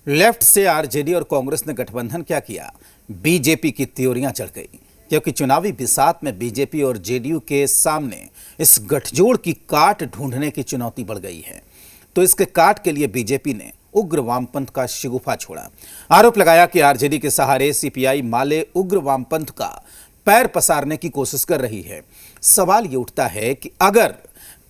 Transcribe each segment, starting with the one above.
Left से RJD और कांग्रेस ने गठबंधन क्या किया, बीजेपी की त्योरियां चढ़ गई, क्योंकि चुनावी बिसात में बीजेपी और जेडीयू के सामने इस गठजोड़ की काट ढूंढने की चुनौती बढ़ गई है। तो इसके काट के लिए बीजेपी ने उग्र वामपंथ का शिगुफा छोड़ा। आरोप लगाया कि आरजेडी के सहारे सीपीआई माले उग्र वामपंथ का पैर पसारने की कोशिश कर रही है। सवाल ये उठता है कि अगर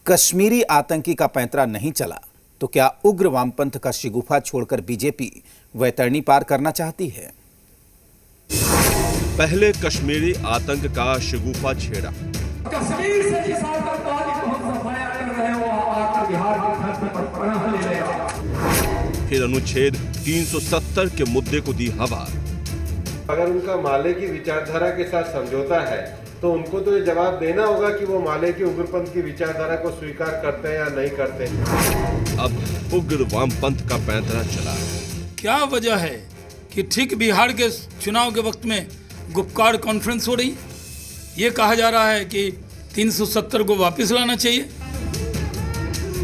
कश्मीरी आतंकी का पैंतरा नहीं चला तो क्या उग्र वामपंथ का शिगुफा छोड़कर बीजेपी वैतरणी पार करना चाहती है? पहले कश्मीरी आतंक का शिगुफा छेड़ा, कश्मीर से जिस आतंकवादी को हम सफाया कर रहे हो आकर बिहार की धरती पर पनाह ले लेगा। फिर अनुच्छेद 370 के मुद्दे को दी हवा। अगर उनका माले की विचारधारा के साथ समझौता है तो उनको तो ये जवाब देना होगा कि वो माले की उग्रपंथ की विचारधारा को स्वीकार करते हैं या नहीं करते हैं। अब उग्र वामपंथ का पैंतरा चला। क्या वजह है कि ठीक बिहार के चुनाव के वक्त में गुपकार कॉन्फ्रेंस हो रही, ये कहा जा रहा है कि 370 को वापस लाना चाहिए।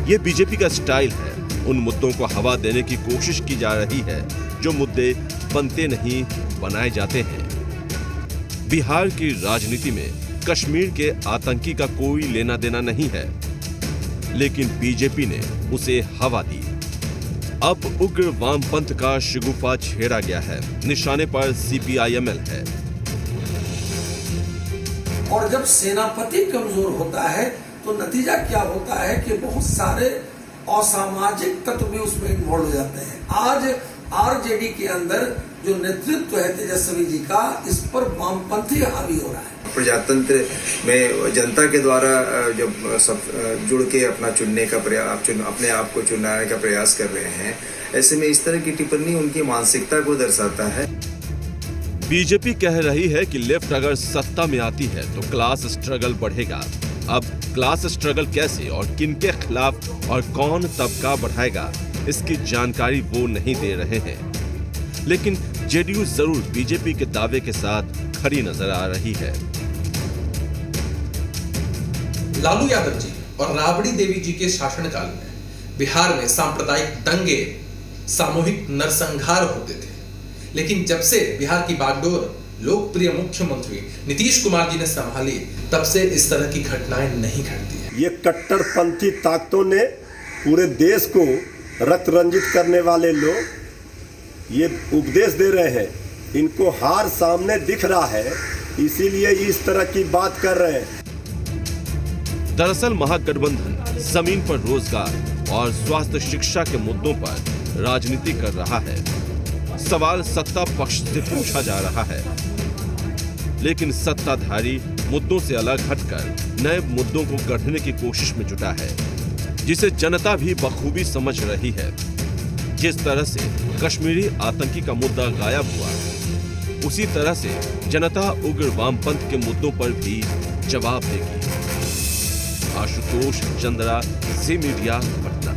ये बीजेपी का स्टाइल है। उन मुद्दों को हवा देने की कोशिश की जा रही है जो मुद्दे बनते नहीं, बनाए जाते हैं। बिहार की राजनीति में कश्मीर के आतंकी का कोई लेना देना नहीं है, लेकिन बीजेपी ने उसे हवा दी। अब उग्र वामपंथ का शिगुफा छेड़ा गया है। निशाने पर सीपीआईएमएल है। और जब सेनापति कमजोर होता है तो नतीजा क्या होता है कि बहुत सारे असामाजिक तत्व भी उसमें इन्वॉल्व हो जाते हैं। आज आरजेडी के अंदर जो नेतृत्व है तेजस्वी जी का, इस पर वामपंथी हावी हो रहा है। प्रजातंत्र में जनता के द्वारा जब सब जुड़ के अपना चुनने का प्रयास, अपने आप को चुनाने का प्रयास कर रहे हैं, ऐसे में इस तरह की टिप्पणी उनकी मानसिकता को दर्शाता है। बीजेपी कह रही है कि लेफ्ट अगर सत्ता में आती है तो क्लास स्ट्रगल बढ़ेगा। अब क्लास स्ट्रगल कैसे और किनके खिलाफ और कौन तबका बढ़ाएगा, इसकी जानकारी वो नहीं दे रहे हैं। लेकिन जेडीयू जरूर बीजेपी के दावे के साथ खड़ी नजर आ रही है। लालू यादव जी और राबड़ी देवी जी के शासनकाल में बिहार में सांप्रदायिक दंगे, सामूहिक नरसंहार होते थे, लेकिन जब से बिहार की बागडोर लोकप्रिय मुख्यमंत्री नीतीश कुमार जी ने संभाली, तब से इस तरह की घटनाएं नहीं घटती है। ये कट्टरपंथी ताकतों ने पूरे देश को रक्त रंजित करने वाले लोग ये उपदेश दे रहे हैं, इनको हार सामने दिख रहा है, इसीलिए इस तरह की बात कर रहे हैं। दरअसल महागठबंधन जमीन पर रोजगार और स्वास्थ्य शिक्षा के मुद्दों पर राजनीति कर रहा है। सवाल सत्ता पक्ष से पूछा जा रहा है, लेकिन सत्ताधारी मुद्दों से अलग हटकर नए मुद्दों को गढ़ने की कोशिश में जुटा है, जिसे जनता भी बखूबी समझ रही है। जिस तरह से कश्मीरी आतंकी का मुद्दा गायब हुआ, उसी तरह से जनता उग्र वामपंथ के मुद्दों पर भी जवाब देगी। आशुतोष चंद्रा, जी मीडिया, पटना।